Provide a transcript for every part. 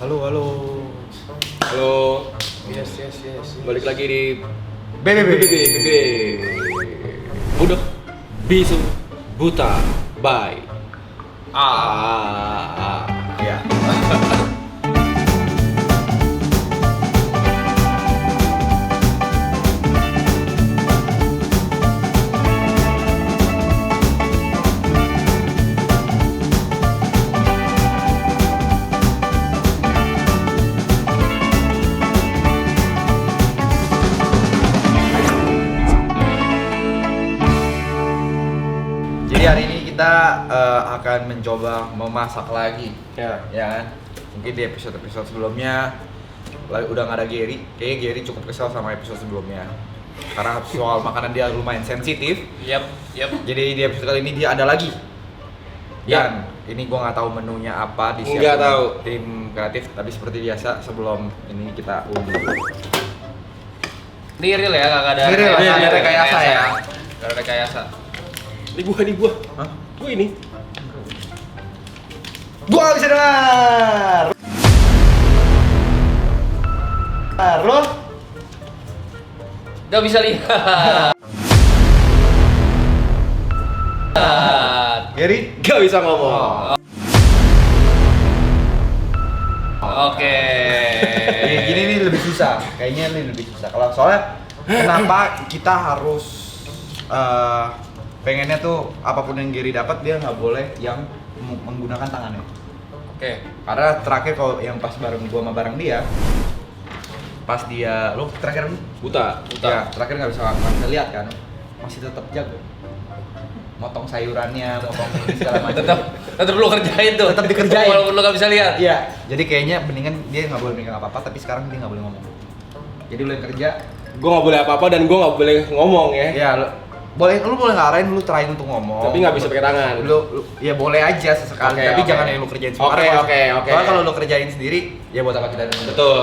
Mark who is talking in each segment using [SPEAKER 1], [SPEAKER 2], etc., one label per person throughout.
[SPEAKER 1] Halo, halo.
[SPEAKER 2] Halo.
[SPEAKER 1] Yes.
[SPEAKER 2] Balik lagi di
[SPEAKER 1] BBB.
[SPEAKER 2] Budek Bisu Buta by
[SPEAKER 1] Ya. Jadi hari ini kita akan mencoba memasak lagi,
[SPEAKER 2] Ya.
[SPEAKER 1] ya kan? Mungkin di episode sebelumnya udah nggak ada Gary. Kayaknya Gary cukup kesel sama episode sebelumnya karena soal makanan dia lumayan sensitif.
[SPEAKER 2] Yap.
[SPEAKER 1] Jadi di episode kali ini dia ada lagi.
[SPEAKER 2] Ya.
[SPEAKER 1] Dan ini gua nggak tahu menunya apa di
[SPEAKER 2] Nggak tahu.
[SPEAKER 1] tim kreatif. Tapi seperti biasa sebelum ini kita undi.
[SPEAKER 3] Ini real ya, nggak ada.
[SPEAKER 1] Ini real,
[SPEAKER 2] nggak ada
[SPEAKER 1] rekayasa ya.
[SPEAKER 3] Nggak ada rekayasa.
[SPEAKER 2] Ini gua.
[SPEAKER 1] Hah?
[SPEAKER 2] Gua ini.
[SPEAKER 1] Gua nggak bisa dengar. Lo?
[SPEAKER 3] Nggak bisa lihat.
[SPEAKER 1] Gary?
[SPEAKER 2] Gak bisa ngomong.
[SPEAKER 3] Oke.
[SPEAKER 1] Gini nih lebih susah. Kayaknya ini lebih susah. Kalau soalnya kenapa kita harus pengennya tuh apapun yang Gary dapat dia nggak boleh yang menggunakan tangannya.
[SPEAKER 3] Oke.
[SPEAKER 1] Karena terakhir kalau yang pas bareng gua sama bareng dia, pas dia lo terakhir
[SPEAKER 2] Buta.
[SPEAKER 1] ya terakhir nggak bisa lihat kan, masih tetap jago. Motong sayurannya, motong segala macam.
[SPEAKER 3] Tetap lu kerjain tuh.
[SPEAKER 1] Tetap dikerjain.
[SPEAKER 3] Walaupun lu nggak bisa lihat.
[SPEAKER 1] Iya, jadi kayaknya mendingan dia nggak boleh megang apa-apa, tapi sekarang dia nggak boleh ngomong. Jadi lu yang kerja,
[SPEAKER 2] Gua nggak boleh apa-apa dan gua nggak boleh ngomong ya.
[SPEAKER 1] ya lu boleh ngarahin, lu terain untuk ngomong.
[SPEAKER 2] Tapi nggak bisa pakai tangan.
[SPEAKER 1] Lu ya boleh aja sesekali,
[SPEAKER 2] Oke,
[SPEAKER 1] tapi
[SPEAKER 2] oke.
[SPEAKER 1] jangan yang lu kerjain semua.
[SPEAKER 2] Oke.
[SPEAKER 1] Soalnya kalau lu kerjain sendiri, ya buat apa kita dengerin?
[SPEAKER 2] Betul.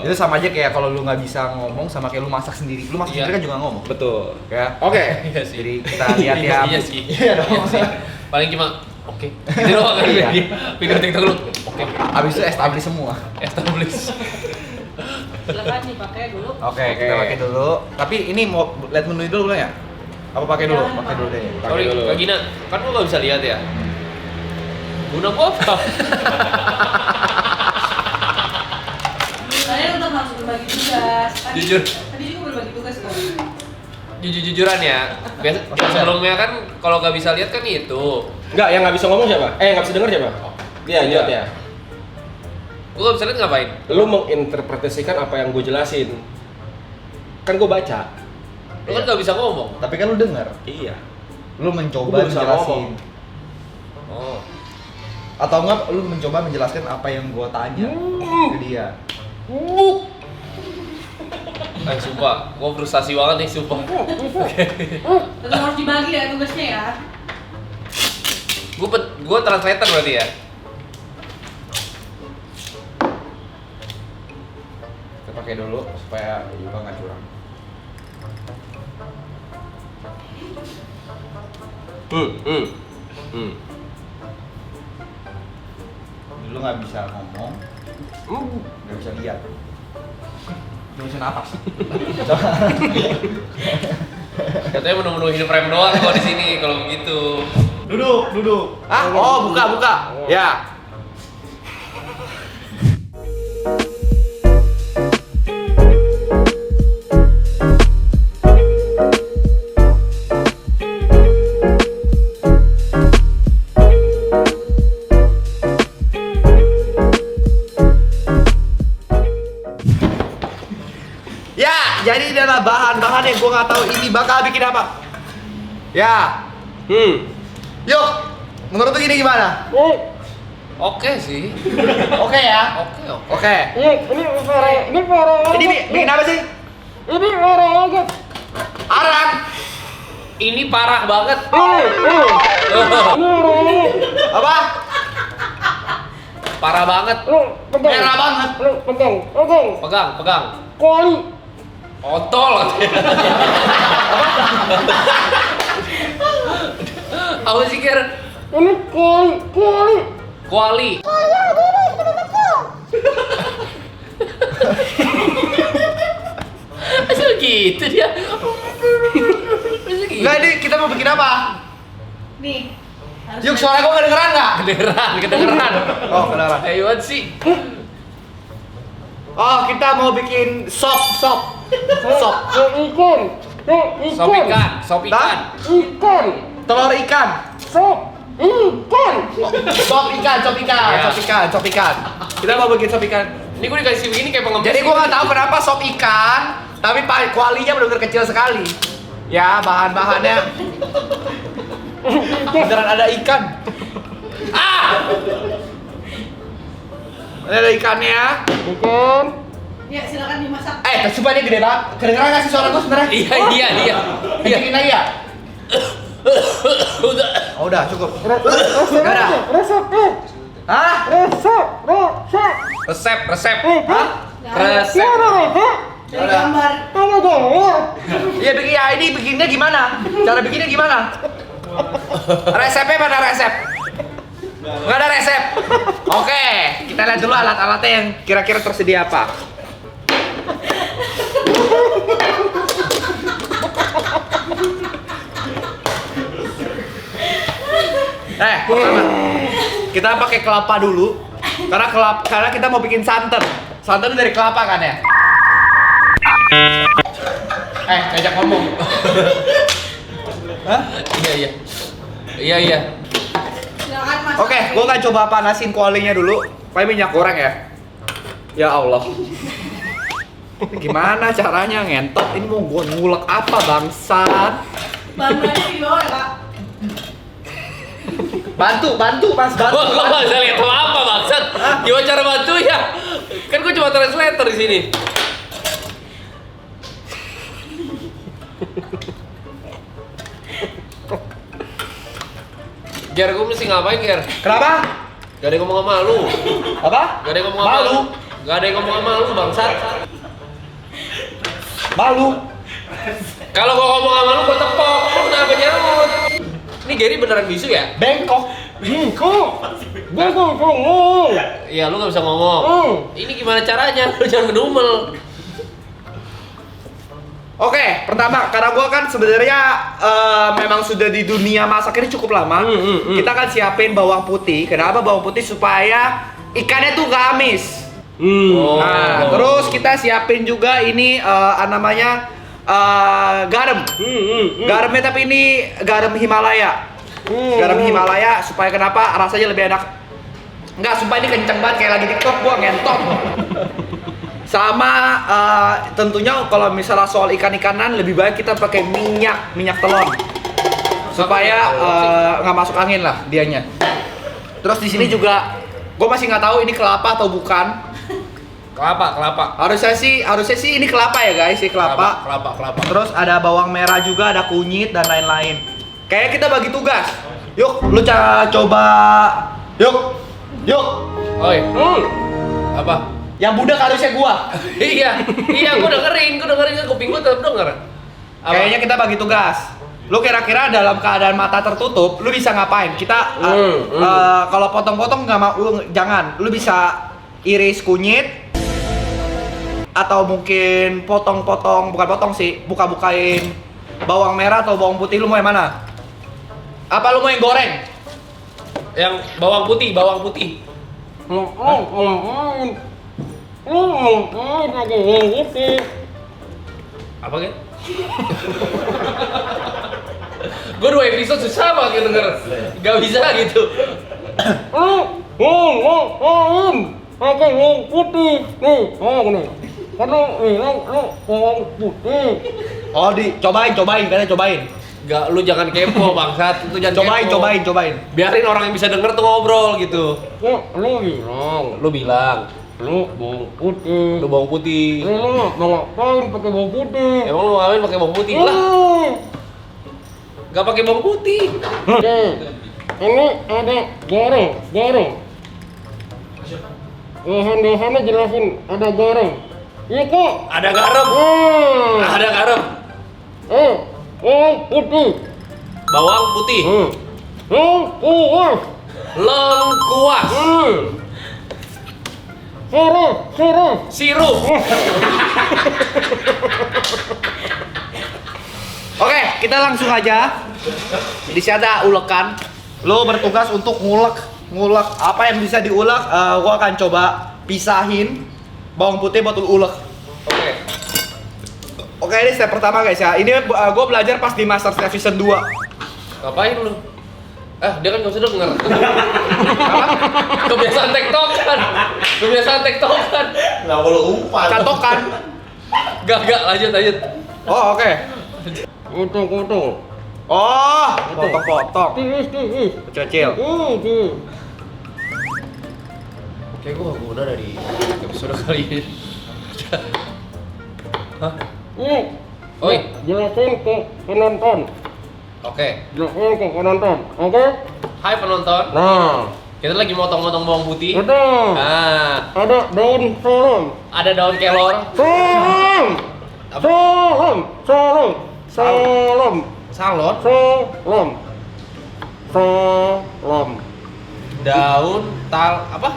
[SPEAKER 1] Itu sama aja kayak kalau lu nggak bisa ngomong sama kayak lu masak sendiri. Lu masak
[SPEAKER 3] Iya.
[SPEAKER 1] sendiri kan juga ngomong.
[SPEAKER 2] Betul.
[SPEAKER 1] Ya.
[SPEAKER 2] Oke.
[SPEAKER 3] Iya sih.
[SPEAKER 1] Jadi kita lihat ya.
[SPEAKER 3] Iya sih.
[SPEAKER 1] Iya dong.
[SPEAKER 3] Iya sih. Paling cuma oke. Gitu doang kan
[SPEAKER 1] Iya.
[SPEAKER 3] dia. Video TikTok lu. Oke.
[SPEAKER 1] Abis itu establish semua.
[SPEAKER 3] Establish.
[SPEAKER 4] Silakan dipakai dulu.
[SPEAKER 1] Oke, kita pakai dulu. Tapi ini mau lihat menu dulu ya? Apa pakai dulu?
[SPEAKER 4] Jangan,
[SPEAKER 1] Pakai dulu deh.
[SPEAKER 2] Pakai
[SPEAKER 3] Sorry,
[SPEAKER 2] dulu.
[SPEAKER 3] Kak Gina, kan lu nggak bisa lihat ya. Guna gua apa?
[SPEAKER 4] Saya tetap harus berbagi tugas.
[SPEAKER 3] Jujur.
[SPEAKER 4] Tadi juga berbagi tugas kok.
[SPEAKER 3] Jujur-jujuran ya. Biasa sebelumnya kan kalau nggak bisa lihat kan itu.
[SPEAKER 2] Enggak, yang nggak bisa ngomong siapa? Nggak bisa denger siapa? Iya,
[SPEAKER 3] Iya.
[SPEAKER 2] Jod ya.
[SPEAKER 3] Gua nggak bisa lihat ngapain?
[SPEAKER 2] Lu menginterpretasikan apa yang gue jelasin. Kan gue baca.
[SPEAKER 3] Lu kan nggak bisa ngomong.
[SPEAKER 1] Tapi kan lu denger.
[SPEAKER 2] Iya.
[SPEAKER 1] Lu
[SPEAKER 2] Gua
[SPEAKER 1] mencoba
[SPEAKER 2] berusaha
[SPEAKER 1] menjelasin.
[SPEAKER 2] ngomong.
[SPEAKER 3] Oh.
[SPEAKER 1] Atau enggak lu mencoba menjelaskan apa yang gua tanya ke dia.
[SPEAKER 3] Sumpah, gua frustasi banget nih, sumpah.
[SPEAKER 4] Tetap harus dibagi ya tugasnya ya.
[SPEAKER 3] Gua translator berarti ya.
[SPEAKER 1] Kita pakai dulu supaya juga nggak curang. Lu nggak bisa ngomong, nggak bisa lihat, nggak bisa napas.
[SPEAKER 3] Katanya menu-menu hidup rem doang kalau di sini kalau begitu.
[SPEAKER 1] Duduk. Ah, oh buka. Ya. Ya, jadi ini adalah bahan-bahan yang gua nggak tahu ini bakal bikin apa. Ya, yuk. Menurut lu ini gimana?
[SPEAKER 3] Oke sih.
[SPEAKER 1] Oke ya.
[SPEAKER 3] Oke.
[SPEAKER 1] Oke.
[SPEAKER 5] Ini
[SPEAKER 1] Ini bikin apa sih?
[SPEAKER 5] aja.
[SPEAKER 1] Arang.
[SPEAKER 3] Ini parah banget.
[SPEAKER 1] Apa?
[SPEAKER 3] Parah banget.
[SPEAKER 1] Merah banget.
[SPEAKER 3] Pegang.
[SPEAKER 5] Kuali.
[SPEAKER 3] Otol. Aku sih kira
[SPEAKER 5] Ini kuali.
[SPEAKER 3] kuali. gitu dia.
[SPEAKER 1] Enggak, ini kita mau bikin apa?
[SPEAKER 4] Nih. harus
[SPEAKER 1] Yuk, suara gua kedengeran nggak?
[SPEAKER 3] Kedengeran.
[SPEAKER 1] Oh, kedengeran.
[SPEAKER 3] Ayo sih.
[SPEAKER 1] Oh, kita mau bikin sop.
[SPEAKER 5] Sop ikan.
[SPEAKER 3] Sop ikan, sop ikan.
[SPEAKER 5] Ikan.
[SPEAKER 1] Telur ikan.
[SPEAKER 5] Sop ikan.
[SPEAKER 1] Sop ikan. Kita mau bikin sop ikan.
[SPEAKER 3] Ini gue dikasih begini kayak pengemis.
[SPEAKER 1] Jadi gua nggak tahu kenapa sop ikan, tapi kualinya benar-benar kecil sekali. Ya, bahan-bahannya beneran ada ikan. Ini ada ikannya.
[SPEAKER 5] Ikan.
[SPEAKER 4] Ya, silakan dimasak.
[SPEAKER 1] Coba ini gede banget. Kedengeran nggak sih suara gua sebenarnya?
[SPEAKER 3] Iya.
[SPEAKER 1] Bikin lagi ya?
[SPEAKER 3] Udah.
[SPEAKER 1] Oh, udah cukup.
[SPEAKER 5] Resep.
[SPEAKER 1] Nggak ada.
[SPEAKER 5] Resep.
[SPEAKER 1] Hah?
[SPEAKER 5] Resep.
[SPEAKER 3] Resep.
[SPEAKER 1] Hah?
[SPEAKER 3] Resep.
[SPEAKER 4] Dari gambar.
[SPEAKER 1] Iya, bikin ya, ini bikinnya gimana? Cara bikinnya gimana? Resepnya mana resep? Nggak ada resep. Oke, kita lihat dulu alat-alatnya yang kira-kira tersedia apa. Pertama kita pakai kelapa dulu, karena kita mau bikin santan. Santan itu dari kelapa kan ya? Ngajak ngomong. Hah?
[SPEAKER 3] Iya.
[SPEAKER 4] Silakan masak.
[SPEAKER 1] Oke, gua akan coba panasin kualinya dulu. Pakai minyak goreng ya. Ya Allah. Ini gimana caranya ngentot? Ini mau gua ngulek apa bangsat?
[SPEAKER 4] Bahan-bahannya di bawah ya, Kak.
[SPEAKER 1] Bantu Mas, bantu.
[SPEAKER 3] Gua nggak bisa lihat apa maksud. Gimana cara bantu ya? Kan gua cuma translator di sini. Ger, gue mesti ngapain, Ger?
[SPEAKER 1] Kenapa?
[SPEAKER 3] Gak ada yang ngomong sama lu.
[SPEAKER 1] Apa?
[SPEAKER 3] Gak ada yang ngomong sama lu. Gak ada yang ngomong sama lu, bangsat.
[SPEAKER 1] Malu.
[SPEAKER 3] Kalau gua ngomong sama lu, gua tepok. Lu kenapa nyarut? Ini Gary beneran bisu ya?
[SPEAKER 1] Bengkok.
[SPEAKER 5] Ngomong.
[SPEAKER 3] Iya, lu gak bisa ngomong. Ini gimana caranya? Lu jangan ngedumel.
[SPEAKER 1] Oke, pertama karena gua kan sebenarnya memang sudah di dunia masak ini cukup lama. Kita akan siapin bawang putih. Kenapa bawang putih? Supaya ikannya tuh gak amis. Nah, terus kita siapin juga ini namanya garam. Garamnya tapi ini garam Himalaya. Garam Himalaya supaya kenapa rasanya lebih enak. Enggak, sumpah ini kenceng banget kayak lagi TikTok gua ngentot. Sama tentunya kalau misalnya soal ikan-ikanan lebih baik kita pakai minyak telon supaya nggak masuk angin lah dianya. Terus di sini juga gue masih nggak tahu ini kelapa atau bukan.
[SPEAKER 3] Kelapa.
[SPEAKER 1] Harusnya sih ini kelapa ya guys, ini kelapa.
[SPEAKER 3] Kelapa.
[SPEAKER 1] Terus ada bawang merah juga, ada kunyit dan lain-lain. Kayaknya kita bagi tugas. Yuk, lu coba. Yuk.
[SPEAKER 3] Oi. Apa?
[SPEAKER 1] Yang budak harusnya gua.
[SPEAKER 3] Iya, gua dengerin ke kuping gua tetap denger. Apa?
[SPEAKER 1] Kayaknya kita bagi tugas. Lu kira-kira dalam keadaan mata tertutup, lu bisa ngapain? Kita kalau potong-potong nggak mau, jangan. Lu bisa iris kunyit atau mungkin bukan potong sih, buka-bukain bawang merah atau bawang putih. Lu mau yang mana? Apa lu mau yang goreng?
[SPEAKER 3] Yang bawang putih. Apa kan? Gue 2 episode susah banget denger. Gak bisa gitu.
[SPEAKER 5] Pakai bawang putih. Nih, nih. Karena bawang putih.
[SPEAKER 1] Oh, cobain.
[SPEAKER 3] Gak, lu jangan kepo bangsat. Itu jangan
[SPEAKER 1] Cobain.
[SPEAKER 3] Biarin orang yang bisa denger tuh ngobrol gitu.
[SPEAKER 5] Lu bilang.
[SPEAKER 3] Lu bawang putih.
[SPEAKER 5] Lu mau ngapain pakai bawang putih?
[SPEAKER 3] Emang lu ngapain pakai bawang putih lah? Gak pakai bawang putih.
[SPEAKER 5] Ini ada garam. Bahan-bahannya jelasin, ada garam. Iya kok.
[SPEAKER 3] Ada garam. Ada garam.
[SPEAKER 5] Bawang putih.
[SPEAKER 3] Bawang putih.
[SPEAKER 5] Lengkuas.
[SPEAKER 3] Lengkuas.
[SPEAKER 5] Sirup.
[SPEAKER 3] Sirup.
[SPEAKER 1] kita langsung aja. Di sini ada ulekan. Lo bertugas untuk ngulek apa yang bisa diulek. Gua akan coba pisahin bawang putih buat ulek.
[SPEAKER 3] Oke.
[SPEAKER 1] Oke, ini step pertama guys ya. Ini gue belajar pas di Master Chef Season 2.
[SPEAKER 3] Ngapain lu? Dia kan gak usah denger. Kebiasaan tektokan.
[SPEAKER 6] Nggak boleh umpan.
[SPEAKER 1] Catokan.
[SPEAKER 3] Gak, lanjut.
[SPEAKER 1] Oh, oke.
[SPEAKER 5] Potong.
[SPEAKER 1] Oh, potong-potong.
[SPEAKER 5] Tipis.
[SPEAKER 1] Kecil.
[SPEAKER 3] Kayak gue gak guna dari episode kali ini. Hah? Oi.
[SPEAKER 5] Jelasin ke penonton.
[SPEAKER 3] Oke.
[SPEAKER 5] Oke?
[SPEAKER 3] Hai penonton.
[SPEAKER 5] Nah,
[SPEAKER 3] Kita lagi motong-motong bawang putih.
[SPEAKER 5] betul.
[SPEAKER 3] Nah,
[SPEAKER 5] Ada daun salam.
[SPEAKER 3] ada daun kelor.
[SPEAKER 5] Salam.
[SPEAKER 3] Salon. Daun apa?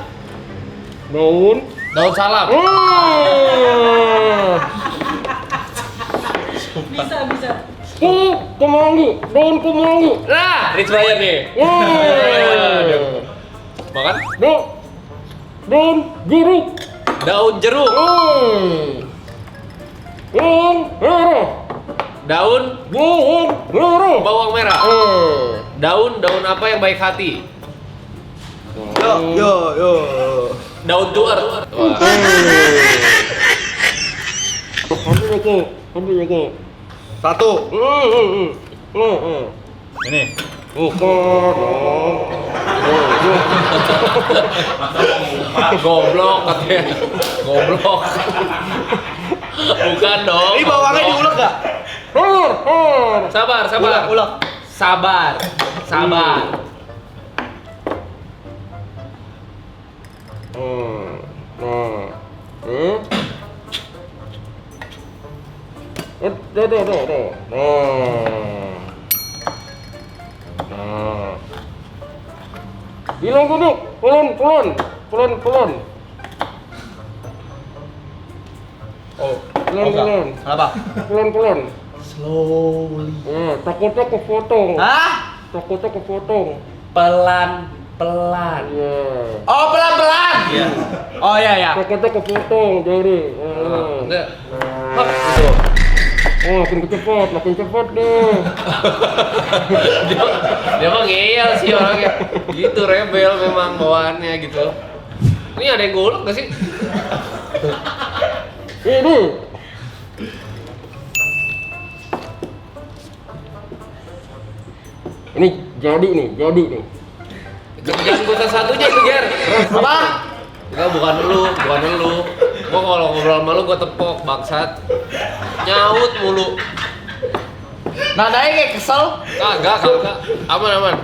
[SPEAKER 5] Daun.
[SPEAKER 3] Daun salam.
[SPEAKER 4] Bisa.
[SPEAKER 5] Kemangi. Daun kemangi.
[SPEAKER 3] Nah, Rich Brian nih. Makan?
[SPEAKER 5] Daun jeruk.
[SPEAKER 3] Daun jeruk.
[SPEAKER 5] Daun merah.
[SPEAKER 3] Daun
[SPEAKER 5] Merah.
[SPEAKER 3] bawang merah. Daun apa yang baik hati?
[SPEAKER 1] Yo.
[SPEAKER 3] Daun tuer. Wah.
[SPEAKER 5] Ambil lagi.
[SPEAKER 1] Satu. Ini.
[SPEAKER 3] Goblok katanya. Goblok. Bukan dong.
[SPEAKER 1] Ini bawangnya diulek gak?
[SPEAKER 3] Sabar.
[SPEAKER 1] Ulek.
[SPEAKER 3] Sabar.
[SPEAKER 5] Hilang duduk, pelan.
[SPEAKER 3] Oh,
[SPEAKER 5] Pelan.
[SPEAKER 1] Kenapa?
[SPEAKER 5] Pelan.
[SPEAKER 1] Slowly.
[SPEAKER 5] Takutnya kepotong.
[SPEAKER 1] Hah?
[SPEAKER 5] Takutnya kepotong.
[SPEAKER 3] pelan.
[SPEAKER 5] Iya.
[SPEAKER 1] Oh, pelan-pelan.
[SPEAKER 3] Iya.
[SPEAKER 1] Oh iya.
[SPEAKER 5] Takutnya kepotong jadi.
[SPEAKER 3] Enggak.
[SPEAKER 5] Nah.
[SPEAKER 3] Hop, gitu.
[SPEAKER 5] Makin cepat deh.
[SPEAKER 3] Dia mah ngeyel sih orangnya. Gitu rebel memang bawaannya gitu. Ini ada yang golok gak sih?
[SPEAKER 5] Ini. Ini jadi nih.
[SPEAKER 3] Jangan kota satunya itu, Ger.
[SPEAKER 1] Apa?
[SPEAKER 3] Enggak, bukan lu. Gua kalau ngobrol sama lu gua tepok, bangsat. Nyaut mulu.
[SPEAKER 1] Nadanya kayak kesel.
[SPEAKER 3] Kagak. Aman.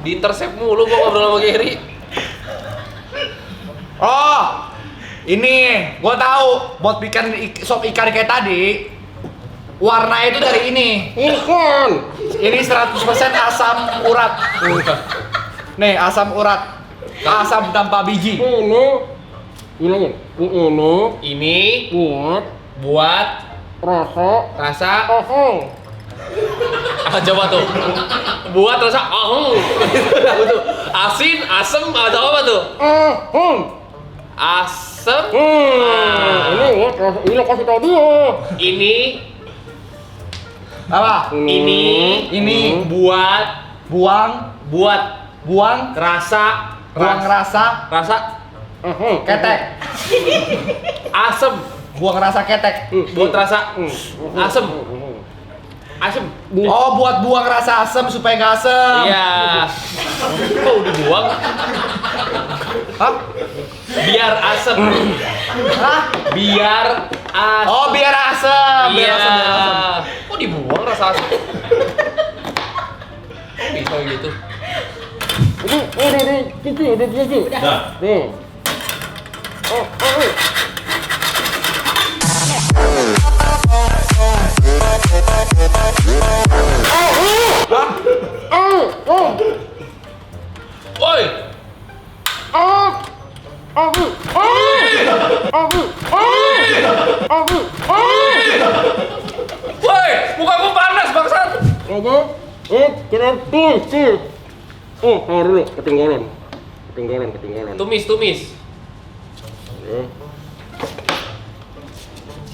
[SPEAKER 3] Di intercept mulu gua ngobrol sama Gary.
[SPEAKER 1] Oh, ini gua tahu buat bikin sop ikan kayak tadi. Warna itu dari ini.
[SPEAKER 5] Ikan.
[SPEAKER 1] Ini 100% asam urat. Nih, asam urat. Asam tanpa biji.
[SPEAKER 5] Ini. Hilangin.
[SPEAKER 3] Ini
[SPEAKER 5] Buat
[SPEAKER 3] buat
[SPEAKER 5] rasa
[SPEAKER 3] rasa coba tuh. Buat rasa asin, asem atau apa tuh? Asem.
[SPEAKER 5] Ini buat rasa. Ini lo kasih tau dia.
[SPEAKER 3] Ini
[SPEAKER 1] Apa?
[SPEAKER 3] ini buat rasa
[SPEAKER 1] ketek.
[SPEAKER 3] asem.
[SPEAKER 1] Buang rasa ketek.
[SPEAKER 3] Buat rasa asem.
[SPEAKER 1] Oh, buat buang rasa asam supaya nggak asem.
[SPEAKER 3] Iya. Kok udah buang?
[SPEAKER 1] Hah?
[SPEAKER 3] Biar asem.
[SPEAKER 1] Hah?
[SPEAKER 3] Biar asem.
[SPEAKER 1] Oh, biar asem.
[SPEAKER 3] Iya.
[SPEAKER 1] Biar asem.
[SPEAKER 3] Kok dibuang rasa asem? Kok bisa gitu?
[SPEAKER 5] Ini cuci.
[SPEAKER 6] Udah.
[SPEAKER 5] Nih.
[SPEAKER 3] Woi,
[SPEAKER 5] Aku.
[SPEAKER 2] Woi, muka gua panas bangsat.
[SPEAKER 5] Apa? Kenapa sih? Oh, dulu ketinggalan.
[SPEAKER 3] Tumis.
[SPEAKER 5] Ya.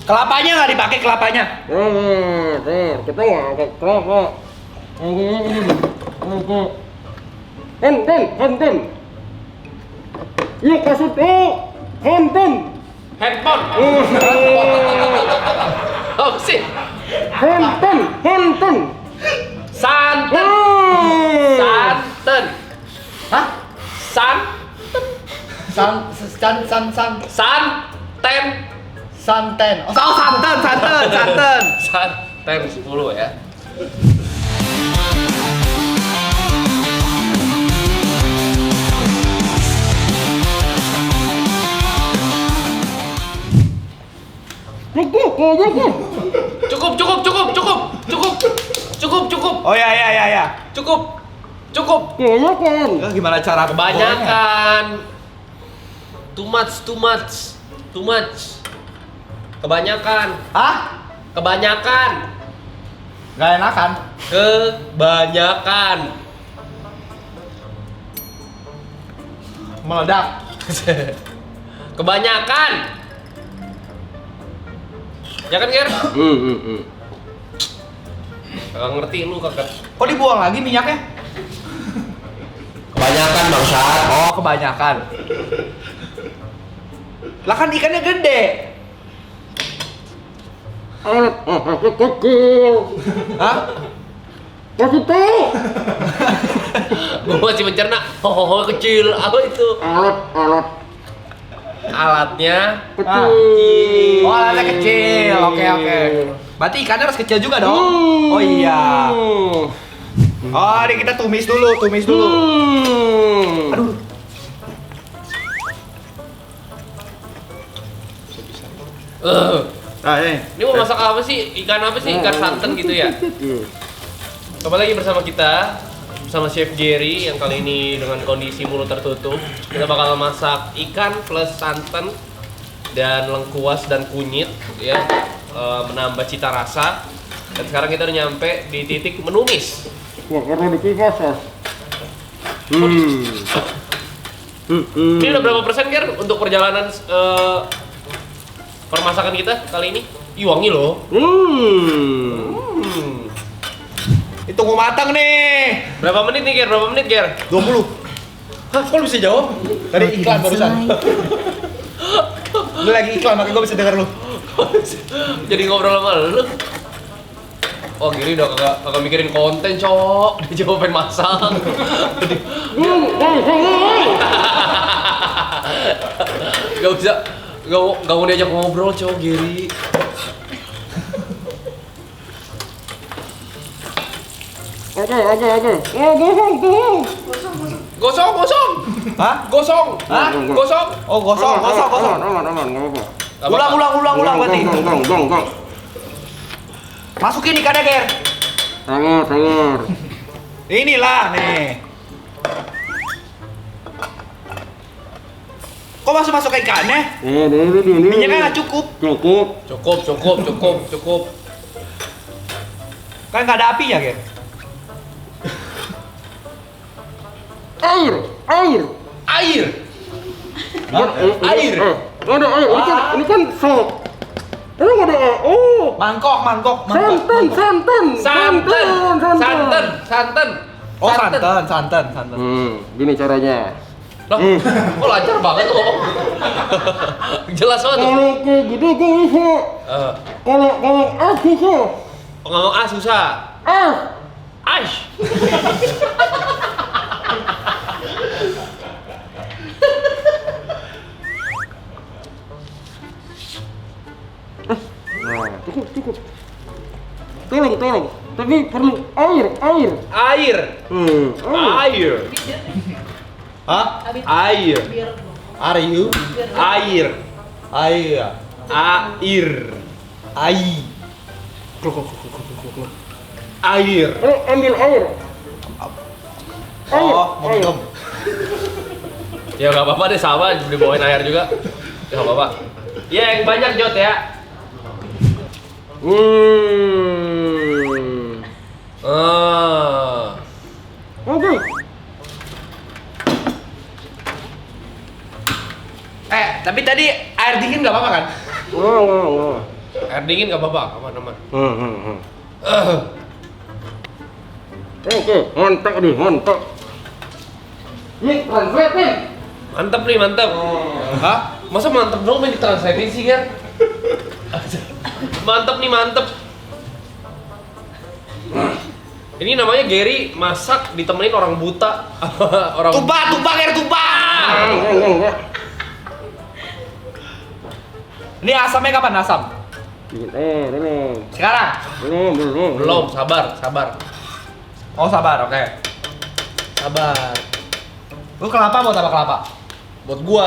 [SPEAKER 1] Kelapanya nggak dipakai kelapanya.
[SPEAKER 5] Kita nggak ada kelapa. Hanten. Iya kasih tahu. Hanten.
[SPEAKER 3] Handphone. Apa sih?
[SPEAKER 5] Hanten.
[SPEAKER 3] Santen.
[SPEAKER 1] Hah?
[SPEAKER 3] Santen.
[SPEAKER 1] Oh, santan.
[SPEAKER 3] Santen 10 ya. Cukup.
[SPEAKER 1] Oh ya.
[SPEAKER 3] Cukup.
[SPEAKER 1] Gimana cara
[SPEAKER 3] Kebanyakan. Too much. Kebanyakan.
[SPEAKER 1] Hah?
[SPEAKER 3] Kebanyakan.
[SPEAKER 1] Gak enakan.
[SPEAKER 3] Kebanyakan.
[SPEAKER 1] Meledak.
[SPEAKER 3] Kebanyakan. Ya kan, Ger? Kagak ngerti lu kagak.
[SPEAKER 1] Kok dibuang lagi minyaknya?
[SPEAKER 3] Kebanyakan bangsat.
[SPEAKER 1] Oh, kebanyakan. Lah kan ikannya gede.
[SPEAKER 5] Kecil.
[SPEAKER 1] Hah?
[SPEAKER 5] Kasih tahu.
[SPEAKER 3] Gua masih mencerna. Kecil. Apa itu?
[SPEAKER 5] Alat.
[SPEAKER 3] Alatnya
[SPEAKER 5] Kecil.
[SPEAKER 1] Oh, alatnya kecil. Oke. Berarti ikannya harus kecil juga dong. Oh iya. Oh, ini kita tumis dulu. Aduh. Nah,
[SPEAKER 3] Ini mau masak apa sih? Ikan apa sih? Ikan santan gitu ya? Kembali lagi bersama kita, bersama Chef Jerry yang kali ini dengan kondisi mulut tertutup. Kita bakal masak ikan plus santan dan lengkuas dan kunyit ya, menambah cita rasa. Dan sekarang kita udah nyampe di titik menumis.
[SPEAKER 5] Wah, karena di kipas ya.
[SPEAKER 3] Ini udah berapa persen, Ger, untuk perjalanan permasakan kita kali ini? Ih, wangi loh.
[SPEAKER 1] Itu tunggu matang nih.
[SPEAKER 3] Berapa menit nih, Ger?
[SPEAKER 1] 20.
[SPEAKER 3] Hah, kok lu bisa jawab?
[SPEAKER 1] Tadi iklan barusan. Lu lagi iklan, makanya gue bisa denger lu.
[SPEAKER 3] Jadi ngobrol sama lu. Oh, gini udah kagak mikirin konten, Cok. Dia cuma pengen masak. Gak bisa, gak mau diajak ngobrol, Cok, Giri.
[SPEAKER 5] Oke.
[SPEAKER 3] Gosong.
[SPEAKER 1] Hah?
[SPEAKER 3] Gosong.
[SPEAKER 1] Oh, gosong. Ulang berarti.
[SPEAKER 5] Dong.
[SPEAKER 1] Masukin ikannya, Ger.
[SPEAKER 5] Sangar.
[SPEAKER 1] Inilah nih. Kok masuk ke ikannya?
[SPEAKER 5] Ini.
[SPEAKER 1] Minyaknya nggak cukup.
[SPEAKER 3] Cukup.
[SPEAKER 1] Kan nggak ada apinya, Ger.
[SPEAKER 5] Air.
[SPEAKER 3] Air.
[SPEAKER 5] Air. Ada air. Ini kan sop. Ini ada air. Oh.
[SPEAKER 1] Mangkok.
[SPEAKER 5] Santan.
[SPEAKER 1] Oh, santan.
[SPEAKER 5] Gini caranya.
[SPEAKER 3] Loh, kok lancar banget lo? Jelas banget.
[SPEAKER 5] Kalau kayak gitu gue bisa. Kalau aku susah.
[SPEAKER 3] Ngomong A susah. Aish.
[SPEAKER 5] Nah, cukup. Tolong. Tapi perlu air.
[SPEAKER 3] Air.
[SPEAKER 1] Hah?
[SPEAKER 3] Air.
[SPEAKER 1] Are you?
[SPEAKER 3] Air.
[SPEAKER 1] Air.
[SPEAKER 3] Air.
[SPEAKER 5] Ambil air.
[SPEAKER 1] Oh, mau minum.
[SPEAKER 3] Ya nggak apa-apa deh, sama dibawain air juga. Ya nggak apa-apa. Ya yang banyak Jot ya.
[SPEAKER 5] Oke.
[SPEAKER 1] Tapi tadi air dingin nggak apa-apa kan?
[SPEAKER 5] Wah.
[SPEAKER 3] Air dingin nggak apa-apa, aman-aman.
[SPEAKER 5] Oke, mantap nih, mantap. Nih, translate nih.
[SPEAKER 3] Mantep nih, mantep.
[SPEAKER 1] Hah?
[SPEAKER 3] Masa mantep dong main ditranslatein sih, Ger? Mantep nih, mantep. Ini namanya Gary masak ditemenin orang buta. Orang
[SPEAKER 1] Tumpah, Ger, tumpah! Ini asamnya kapan asam?
[SPEAKER 5] Belum.
[SPEAKER 1] Sekarang?
[SPEAKER 3] belum, sabar.
[SPEAKER 1] Oh sabar, oke. Sabar. Lu kelapa buat apa kelapa?
[SPEAKER 3] Buat gua.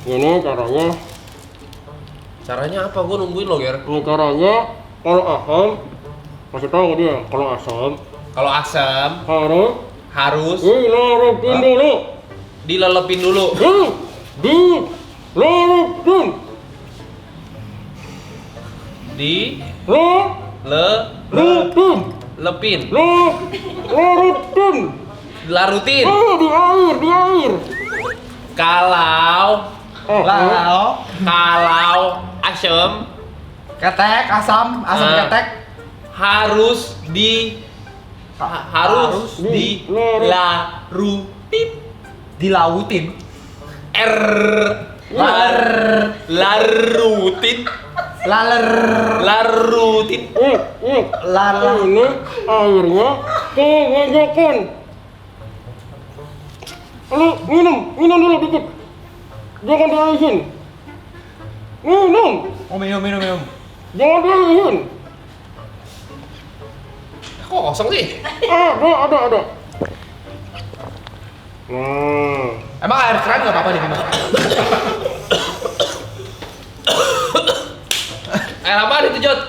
[SPEAKER 5] Ini caranya.
[SPEAKER 3] Caranya apa? Gua nungguin lo, Ger.
[SPEAKER 5] Ini caranya kalau asam, kasih tahu ke dia kalau asam
[SPEAKER 3] Kalau asam
[SPEAKER 5] harus
[SPEAKER 3] harus
[SPEAKER 5] dilarupin dulu.
[SPEAKER 3] dilelepin dulu.
[SPEAKER 5] Dilarupin.
[SPEAKER 3] Dilelepin.
[SPEAKER 5] Larupin. Larupin.
[SPEAKER 3] Larutin.
[SPEAKER 5] Di air.
[SPEAKER 3] Kalau asam
[SPEAKER 1] Ketek, asam
[SPEAKER 3] Ah.
[SPEAKER 1] ketek.
[SPEAKER 3] harus dilarutin.
[SPEAKER 1] Dilautin.
[SPEAKER 3] Larutin. Larutin.
[SPEAKER 5] Ini airnya kebanyakan. Lu minum dulu dikit. Jangan dihabisin. Minum.
[SPEAKER 1] Oh minum.
[SPEAKER 5] Jangan dihabisin.
[SPEAKER 3] Kok kosong sih?
[SPEAKER 5] Ada.
[SPEAKER 1] Emang air keran nggak apa-apa diminum?
[SPEAKER 3] Air apaan itu, Jot?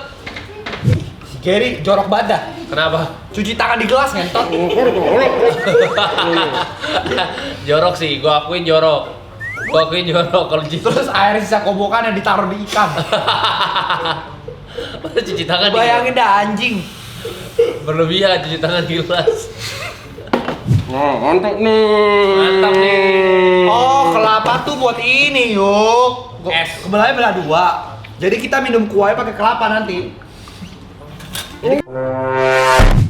[SPEAKER 1] Si Gary jorok badan.
[SPEAKER 3] Kenapa?
[SPEAKER 1] Cuci tangan di gelas ngentot.
[SPEAKER 3] Jorok sih, gua akuin jorok. Kalau cuci
[SPEAKER 1] Terus air sisa kobokan yang ditaruh di ikan.
[SPEAKER 3] Masa cuci tangan di
[SPEAKER 1] Bayangin dah anjing.
[SPEAKER 3] berlebihan cuci tangan di gelas.
[SPEAKER 5] Mantap nih.
[SPEAKER 1] Oh, kelapa tuh buat ini, yuk.
[SPEAKER 3] Es.
[SPEAKER 1] Sebelahnya belah dua. Jadi kita minum kuahnya pakai kelapa nanti.
[SPEAKER 3] Ini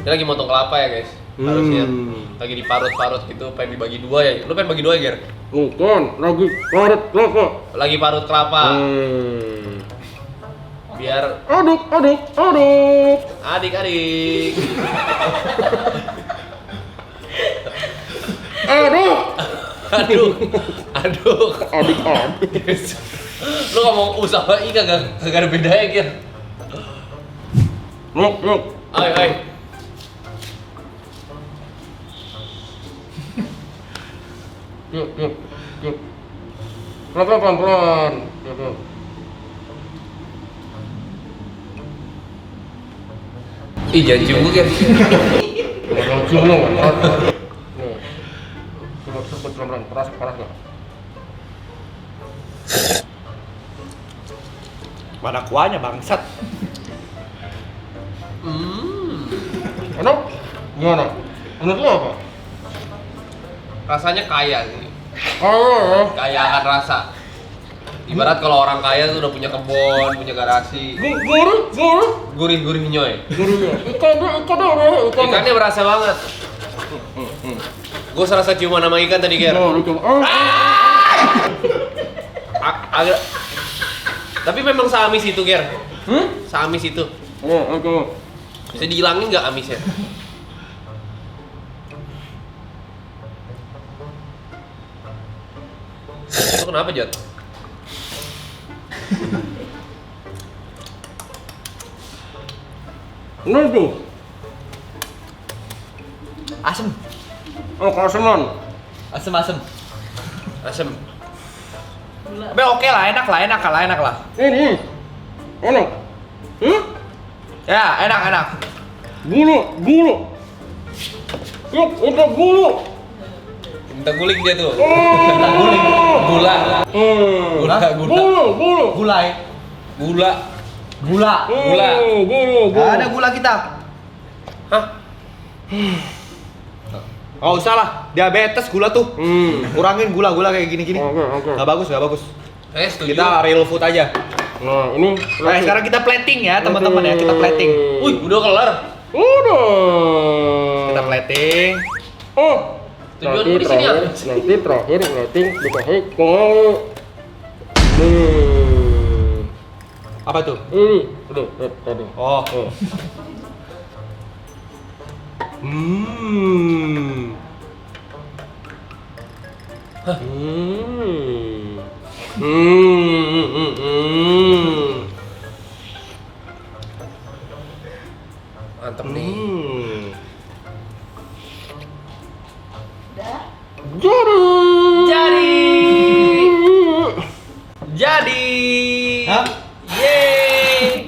[SPEAKER 3] lagi motong kelapa ya, guys. Harusnya lagi diparut-parut gitu, pengen dibagi dua ya. Lu pengen bagi dua ya, Ger?
[SPEAKER 5] Bukan, lagi parut kelapa.
[SPEAKER 3] Lagi parut kelapa. Biar
[SPEAKER 5] Aduk.
[SPEAKER 3] adik-adik.
[SPEAKER 5] Aduk.
[SPEAKER 3] Aduh.
[SPEAKER 5] Adik.
[SPEAKER 3] Lu ngomong usaha i kagak ada bedanya, Ger.
[SPEAKER 5] Yuk.
[SPEAKER 3] Ayo.
[SPEAKER 5] Yuk. Pelan-pelan.
[SPEAKER 3] Ih, jangan cium gue, Ger.
[SPEAKER 5] Cium lu. Nih. Coba pelan-pelan, panas nggak?
[SPEAKER 1] Mana kuahnya bangsat?
[SPEAKER 5] Enak? Gimana? Menurut lu apa?
[SPEAKER 3] Rasanya kaya sih.
[SPEAKER 5] Oh,
[SPEAKER 3] Kaya akan rasa. Ibarat kalau orang kaya tuh udah punya kebun, punya garasi.
[SPEAKER 5] gurih.
[SPEAKER 3] Gurih nyoy.
[SPEAKER 5] Gurihnya. Ikannya.
[SPEAKER 3] Ikannya berasa banget. Gue serasa ciuman sama ikan tadi, Ger. Agak. Tapi memang seamis itu, Ger. Seamis itu.
[SPEAKER 5] Oke.
[SPEAKER 3] Bisa dihilangin nggak amisnya? Itu kenapa, Jot?
[SPEAKER 5] Bener tuh.
[SPEAKER 1] Asem.
[SPEAKER 5] Oh, keaseman.
[SPEAKER 1] Asem.
[SPEAKER 3] Asem.
[SPEAKER 1] Tapi oke lah, enak lah.
[SPEAKER 5] Ini. Enak.
[SPEAKER 1] Ya, enak.
[SPEAKER 5] Gulu. Yuk, itu gulu.
[SPEAKER 3] Minta guling dia tuh. Minta guling. Gula. Gula.
[SPEAKER 1] Gulai.
[SPEAKER 3] Gula.
[SPEAKER 1] Gula.
[SPEAKER 3] Gula.
[SPEAKER 1] Gak ada gula kita.
[SPEAKER 3] Hah?
[SPEAKER 1] Oh usah lah, diabetes gula tuh. Kurangin gula-gula kayak gini-gini.
[SPEAKER 5] Oke.
[SPEAKER 1] Gak bagus, gak bagus.
[SPEAKER 3] Setuju.
[SPEAKER 1] Kita real food aja.
[SPEAKER 5] Nah, ini
[SPEAKER 1] Nah, sekarang kita plating ya teman-teman ya, kita plating.
[SPEAKER 3] Wih, udah kelar.
[SPEAKER 5] udah.
[SPEAKER 1] Kita plating.
[SPEAKER 5] Oh,
[SPEAKER 3] Tujuan
[SPEAKER 5] nanti
[SPEAKER 3] lu di sini
[SPEAKER 5] terakhir,
[SPEAKER 3] apa?
[SPEAKER 5] nanti terakhir plating dikasih ke nih.
[SPEAKER 1] Apa tuh?
[SPEAKER 5] Ini, udah, tadi.
[SPEAKER 1] Oh.
[SPEAKER 3] Mantap nih. Jadi.
[SPEAKER 1] Hah?
[SPEAKER 3] Yeay.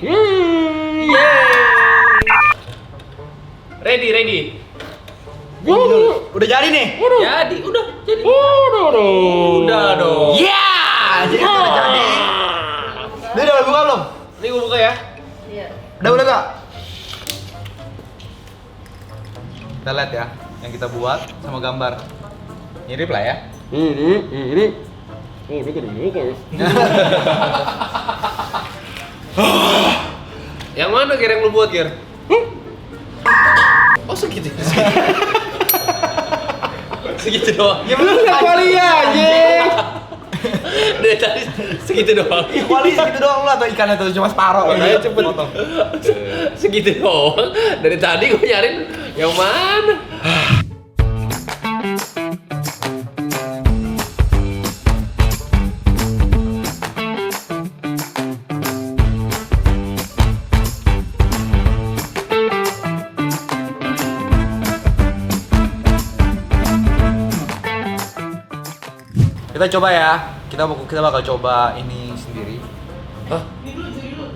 [SPEAKER 3] Ready.
[SPEAKER 1] Udah jadi nih.
[SPEAKER 3] Jadi, udah jadi.
[SPEAKER 5] Udah
[SPEAKER 3] dong.
[SPEAKER 1] Ya, jadi udah jadi. Ini udah buka belum?
[SPEAKER 3] Ini gue buka ya.
[SPEAKER 4] Iya.
[SPEAKER 1] Udah gak? Kita lihat ya, yang kita buat sama gambar. Mirip lah ya.
[SPEAKER 5] Ini. Oh, ini gede juga ya.
[SPEAKER 3] Yang mana Ger yang lu buat, Ger? Oh segitu. Segitu doang.
[SPEAKER 1] Ya belum kali ya, anjing.
[SPEAKER 3] Dari tadi segitu doang.
[SPEAKER 1] Kuali segitu doang lah, atau ikannya tuh cuma separuh.
[SPEAKER 3] Ayo cepet.
[SPEAKER 1] Potong.
[SPEAKER 3] Segitu doang. Dari tadi gue nyariin yang mana?
[SPEAKER 1] Kita coba ya. Kita bakal coba ini sendiri.
[SPEAKER 3] Hah?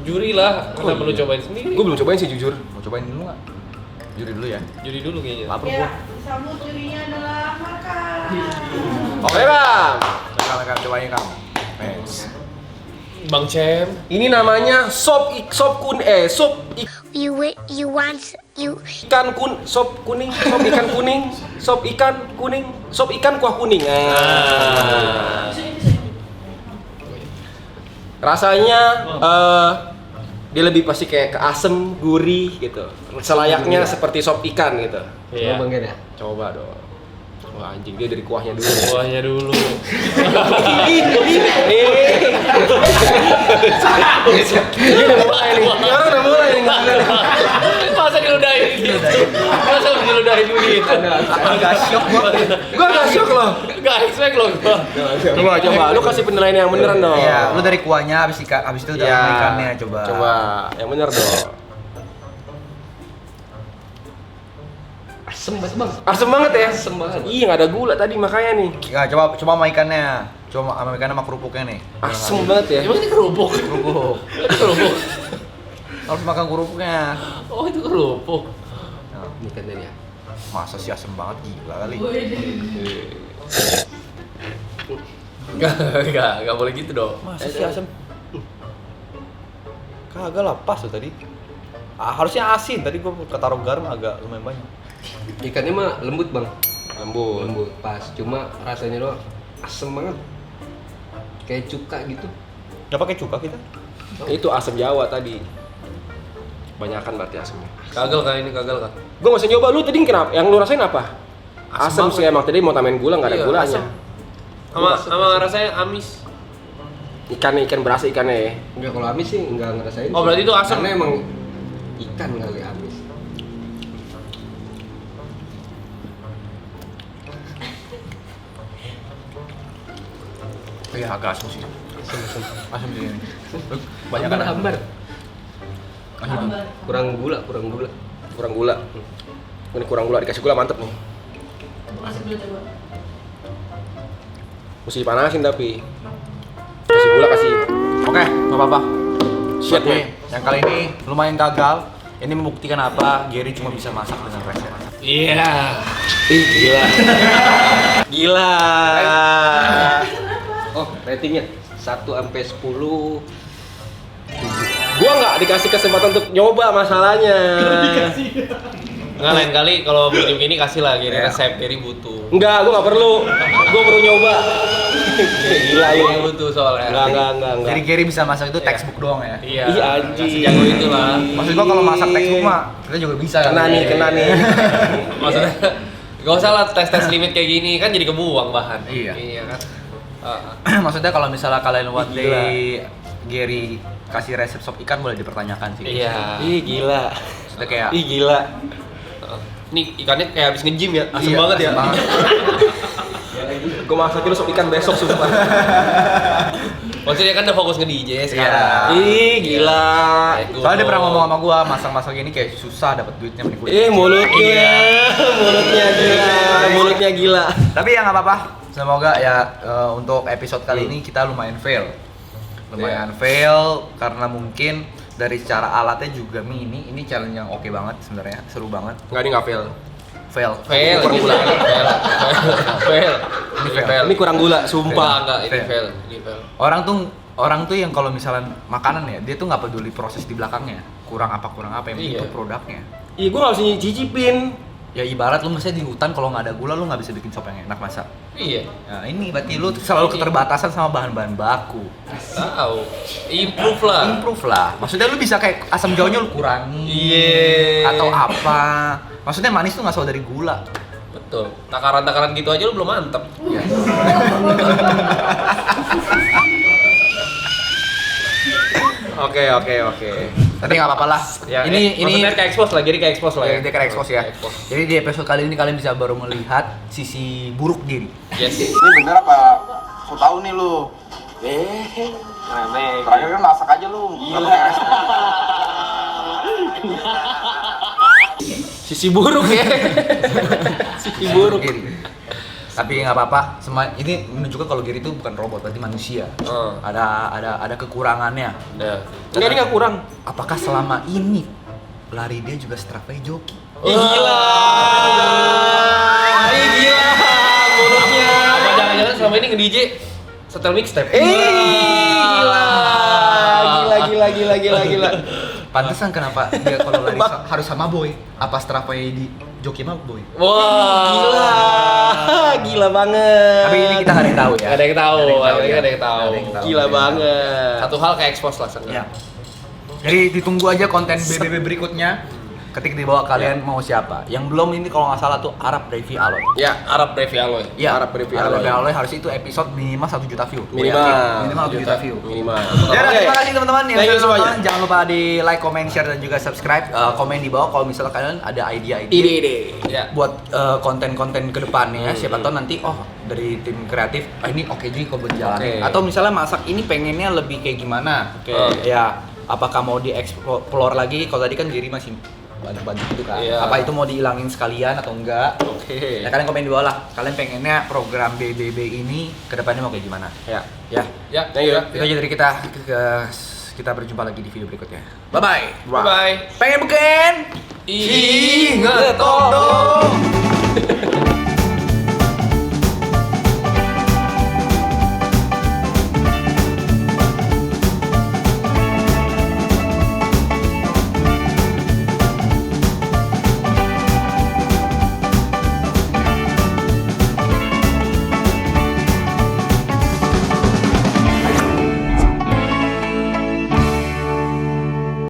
[SPEAKER 3] Juri lah. Kenapa lu cobain sendiri?
[SPEAKER 2] Gue belum cobain sih jujur.
[SPEAKER 1] Mau cobain dulu nggak? Juri dulu ya.
[SPEAKER 3] Juri dulu kayaknya.
[SPEAKER 1] Lapar
[SPEAKER 4] Ya,
[SPEAKER 1] gua.
[SPEAKER 4] sambut curinya adalah makan.
[SPEAKER 1] Oke bang. Coba cobain kamu.
[SPEAKER 3] Bang Cem.
[SPEAKER 2] Ini namanya sop ikan kuah kuning. Rasanya dia lebih pasti kayak ke asem, gurih gitu. Selayaknya seperti sop ikan gitu.
[SPEAKER 3] Iya.
[SPEAKER 2] Coba Ger ya? Coba dong. Wah anjing dia dari kuahnya dulu.
[SPEAKER 3] Kuahnya dulu.
[SPEAKER 2] Dia udah mulai nih. Sekarang udah mulai nih.
[SPEAKER 3] Masa diludahin gitu? Masa diludahin gitu?
[SPEAKER 1] Agak syok gua.
[SPEAKER 2] Gua gak shock loh.
[SPEAKER 3] Gak expect loh gua.
[SPEAKER 2] Coba. Lu kasih penilaian yang beneran dong.
[SPEAKER 1] Iya, lu dari kuahnya habis itu udah
[SPEAKER 2] Iya.
[SPEAKER 1] sama ikannya coba.
[SPEAKER 2] Coba yang bener dong.
[SPEAKER 3] Asem banget bang.
[SPEAKER 2] Asem banget ya?
[SPEAKER 3] Asem banget.
[SPEAKER 2] Iya nggak ada gula tadi makanya nih.
[SPEAKER 1] Ya, coba sama ikannya. Coba sama ikannya sama kerupuknya nih.
[SPEAKER 2] Asem banget ya.
[SPEAKER 3] Emang ini kerupuk?
[SPEAKER 1] Kerupuk.
[SPEAKER 3] Itu kerupuk.
[SPEAKER 1] Harus makan kerupuknya.
[SPEAKER 3] Oh itu kerupuk.
[SPEAKER 1] Nah,
[SPEAKER 3] Ini kan tadi ya.
[SPEAKER 1] masa sih asem banget gila kali.
[SPEAKER 3] Gak boleh gitu dong.
[SPEAKER 1] Masa sih asem? Kagak lah pas tuh tadi. Harusnya asin, tadi gua ketaruh garam agak lumayan banyak.
[SPEAKER 3] Ikannya mah lembut bang.
[SPEAKER 2] Lembut.
[SPEAKER 3] Pas. Cuma rasanya doang asem banget. Kayak cuka gitu.
[SPEAKER 1] Gak pakai cuka kita?
[SPEAKER 2] Itu asam Jawa tadi. Banyakan berarti asamnya.
[SPEAKER 3] Gagal kan ini gagal kan?
[SPEAKER 2] Gua nggak usah nyoba lu tadi kenapa? Yang lu rasain apa?
[SPEAKER 3] Asam
[SPEAKER 2] Asam sih emang tadi mau tambahin gula nggak ada
[SPEAKER 3] Iya,
[SPEAKER 2] gulanya.
[SPEAKER 3] asam. Sama rasanya amis.
[SPEAKER 2] Ikan berasa ikannya ya.
[SPEAKER 3] Enggak kalau amis sih enggak ngerasain.
[SPEAKER 2] sih.
[SPEAKER 3] Oh berarti itu asam.
[SPEAKER 2] Karena emang
[SPEAKER 3] ikan kali amis.
[SPEAKER 1] Iya agak asem sih. Asem sih ini. Banyak
[SPEAKER 3] Hambar,
[SPEAKER 1] kan?
[SPEAKER 3] hambar.
[SPEAKER 4] Hambar.
[SPEAKER 3] Kurang gula.
[SPEAKER 2] kurang gula. Ini kurang gula dikasih gula mantep nih.
[SPEAKER 4] Kasih dulu coba.
[SPEAKER 2] Mesti dipanasin tapi. Kasih gula kasih.
[SPEAKER 1] Oke, nggak apa-apa.
[SPEAKER 2] Shit
[SPEAKER 1] Berarti
[SPEAKER 2] nih.
[SPEAKER 1] yang kali ini lumayan gagal. Ini membuktikan apa? Gary cuma bisa masak dengan resep.
[SPEAKER 3] Iya. Ih gila.
[SPEAKER 2] Gila.
[SPEAKER 4] Kenapa?
[SPEAKER 2] Oh, ratingnya 1 sampai 10. Gua nggak dikasih kesempatan untuk nyoba masalahnya.
[SPEAKER 3] Nggak, lain kali kalau bikin gini kasih lah Gary
[SPEAKER 1] Iya.
[SPEAKER 3] resep, Gary butuh.
[SPEAKER 2] Enggak, gua nggak perlu. Gua perlu nyoba. Gila
[SPEAKER 3] Gary
[SPEAKER 2] ini.
[SPEAKER 3] butuh soalnya.
[SPEAKER 2] Enggak.
[SPEAKER 1] Jadi Gary bisa masak itu textbook doang ya.
[SPEAKER 3] Iya.
[SPEAKER 2] Ih, anjing.
[SPEAKER 3] Sejago itu lah.
[SPEAKER 1] Maksud gua kalau masak textbook mah kita juga bisa.
[SPEAKER 2] Kena nih.
[SPEAKER 3] Maksudnya gak usah lah tes limit kayak gini kan jadi kebuang bahan.
[SPEAKER 1] Iya.
[SPEAKER 3] Iya kan.
[SPEAKER 1] Maksudnya kalau misalnya kalian one
[SPEAKER 2] Ih,
[SPEAKER 1] day Gary kasih resep sop ikan boleh dipertanyakan sih.
[SPEAKER 3] Iya.
[SPEAKER 2] Ih, gila.
[SPEAKER 1] Maksudnya kayak
[SPEAKER 2] Ih, gila.
[SPEAKER 3] Nih ikannya kayak habis nge-gym ya, asem
[SPEAKER 1] iya,
[SPEAKER 3] banget ya.
[SPEAKER 1] asem banget.
[SPEAKER 2] Gua masakin lu sop ikan besok sumpah.
[SPEAKER 3] Maksudnya kan udah fokus nge-DJ sekarang.
[SPEAKER 2] Ih, gila.
[SPEAKER 1] Soalnya dia pernah ngomong sama gua masak-masak gini kayak susah dapat duitnya mending gua.
[SPEAKER 2] Mulutnya gila.
[SPEAKER 1] Tapi ya nggak apa-apa. Semoga ya untuk episode kali ini kita lumayan fail. Lumayan fail karena mungkin dari secara alatnya juga ini challenge yang oke banget sebenarnya, seru banget.
[SPEAKER 2] Enggak, ini nggak fail.
[SPEAKER 1] Fail.
[SPEAKER 3] Fail,
[SPEAKER 1] Kurang
[SPEAKER 3] ini
[SPEAKER 1] gula.
[SPEAKER 3] fail.
[SPEAKER 1] Ini fail.
[SPEAKER 2] Ini kurang gula, sumpah.
[SPEAKER 3] Enggak, ini
[SPEAKER 1] Fail.
[SPEAKER 3] fail.
[SPEAKER 1] Orang tuh yang kalau misalnya makanan ya, dia tuh nggak peduli proses di belakangnya. Kurang apa yang penting
[SPEAKER 3] Iya.
[SPEAKER 1] itu produknya.
[SPEAKER 2] Ih, gua nggak bisa nyicipin.
[SPEAKER 1] Ya ibarat lu misalnya di hutan kalau nggak ada gula lu nggak bisa bikin sop yang enak masak.
[SPEAKER 3] Iya.
[SPEAKER 1] Nah ini berarti lu selalu keterbatasan sama bahan-bahan baku.
[SPEAKER 3] Tahu. Improve lah.
[SPEAKER 1] Improve lah. Maksudnya lu bisa kayak asam jauhnya lu kurangi.
[SPEAKER 3] Iya.
[SPEAKER 1] Atau apa? Maksudnya manis tuh nggak selalu dari gula.
[SPEAKER 3] Betul. Takaran-takaran gitu aja lu belum mantep.
[SPEAKER 1] Ya.
[SPEAKER 2] Oke.
[SPEAKER 1] Tapi nggak apa-apa lah.
[SPEAKER 3] Ya,
[SPEAKER 1] ini
[SPEAKER 3] maksudnya ke expose lah, jadi ke expose lah
[SPEAKER 1] ya, dia kena expose ya.
[SPEAKER 3] Ke expose.
[SPEAKER 1] Jadi di episode kali ini kalian bisa baru melihat sisi buruk diri.
[SPEAKER 3] Yes.
[SPEAKER 6] Ini bener apa? So tau nih lu. Terakhir kan masak aja lu. Gila.
[SPEAKER 2] Sisi buruk ya. Sisi buruk.
[SPEAKER 1] Gary. Tapi nggak apa-apa. Ini menunjukkan kalau Gary itu bukan robot, berarti manusia. Ada kekurangannya.
[SPEAKER 3] Nah.
[SPEAKER 2] Enggak, ini nggak kurang.
[SPEAKER 1] Apakah selama ini lari dia juga strafai joki?
[SPEAKER 3] Ih, gila.
[SPEAKER 2] Ih, gila.
[SPEAKER 3] Mulutnya. Apa jangan-jangan selama ini nge-DJ setel mixtape?
[SPEAKER 2] Gila.
[SPEAKER 1] Pantesan kenapa dia kalau lari harus sama boy? Apa strafai di joki sama boy?
[SPEAKER 3] Wah.
[SPEAKER 2] Gila banget.
[SPEAKER 1] Tapi ini kita nggak ada yang tahu ya.
[SPEAKER 3] Nggak ada yang tahu,
[SPEAKER 1] Nggak ada
[SPEAKER 3] nggak ada
[SPEAKER 1] ya.
[SPEAKER 3] yang tahu.
[SPEAKER 1] Nggak ada yang tahu.
[SPEAKER 2] Gila banget.
[SPEAKER 3] Satu hal ke expose lah
[SPEAKER 1] Ya.
[SPEAKER 3] sebenarnya.
[SPEAKER 1] Jadi ditunggu aja konten BBB berikutnya. Ketik di bawah kalian mau siapa. Yang belum ini kalau nggak salah tuh Arab Brevi Aloy.
[SPEAKER 3] Ya, Arab Brevi Aloy.
[SPEAKER 1] Iya,
[SPEAKER 2] Arab Brevi
[SPEAKER 1] Arab
[SPEAKER 2] Aloy.
[SPEAKER 1] Brevi Aloy harus itu episode minimal 1 juta view. Gua
[SPEAKER 2] Minimal.
[SPEAKER 1] yakin. Minimal 1 juta view.
[SPEAKER 2] Minimal.
[SPEAKER 1] Ya udah, terima kasih teman-teman yang
[SPEAKER 2] Thank you
[SPEAKER 1] sudah
[SPEAKER 2] semuanya.
[SPEAKER 1] nonton. Jangan lupa di like, comment, share dan juga subscribe. Komen di bawah kalau misalnya kalian ada ide-ide
[SPEAKER 2] Ide.
[SPEAKER 3] Ya.
[SPEAKER 1] buat konten-konten kedepannya. Siapa tahu nanti dari tim kreatif ini oke juga buat jalanin.
[SPEAKER 2] Oke.
[SPEAKER 1] Atau misalnya masak ini pengennya lebih kayak gimana?
[SPEAKER 2] Oke.
[SPEAKER 1] Ya, apakah mau dieksplor lagi? Kalau tadi kan Giri masih bantu-bantu gitu kan.
[SPEAKER 3] Iya.
[SPEAKER 1] Apa itu mau dihilangin sekalian atau enggak?
[SPEAKER 2] Oke.
[SPEAKER 1] Ya kalian komen di bawah lah. Kalian pengennya program BBB ini kedepannya mau kayak gimana?
[SPEAKER 2] Ya.
[SPEAKER 1] Ya.
[SPEAKER 3] Ya,
[SPEAKER 2] Thank you.
[SPEAKER 1] Itu aja dari kita berjumpa lagi di video berikutnya. Bye bye.
[SPEAKER 3] Bye bye.
[SPEAKER 1] Pengen beken?
[SPEAKER 3] Ingat
[SPEAKER 1] Ingat dong.